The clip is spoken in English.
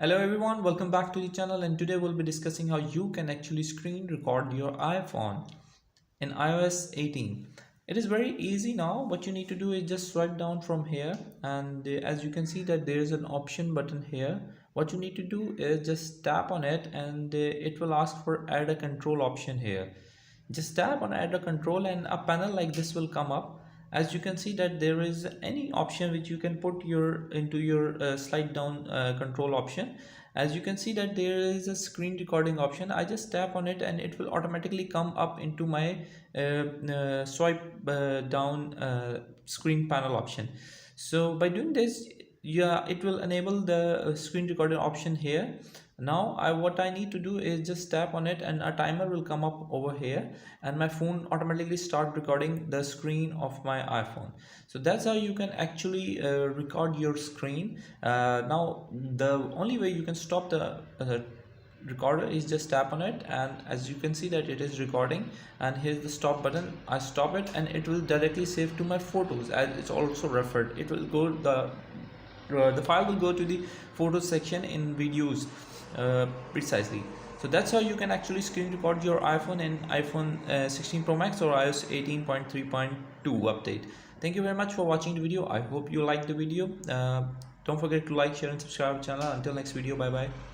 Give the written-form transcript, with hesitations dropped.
Hello everyone, welcome back to the channel, and today we'll be discussing how you can actually screen record your iPhone in iOS 18. It is very easy now. What you need to do is just swipe down from here, and as you can see that there is an option button here. What you need to do is just tap on it, and it will ask for add a control option here. Just tap on add a control and a panel like this will come up. As you can see that there is any option which you can put your into your slide down control option. As you can see that there is a screen recording option. I just tap on it and it will automatically come up into my swipe down screen panel option. So by doing this, yeah, it will enable the screen recording option here. Now what I need to do is just tap on it and a timer will come up over here, and my phone automatically start recording the screen of my iPhone. So that's how you can actually record your screen. Now the only way you can stop the recorder is just tap on it, and as you can see that it is recording, and here's the stop button. I stop it and it will directly save to my photos, as it's also referred. It will go the file will go to the photos section in videos precisely. So that's how you can actually screen record your iPhone in iPhone 16 Pro Max or iOS 18.3.2 update. Thank you very much for watching the video. I hope you liked the video. Don't forget to like, share and subscribe to the channel. Until next video, bye bye.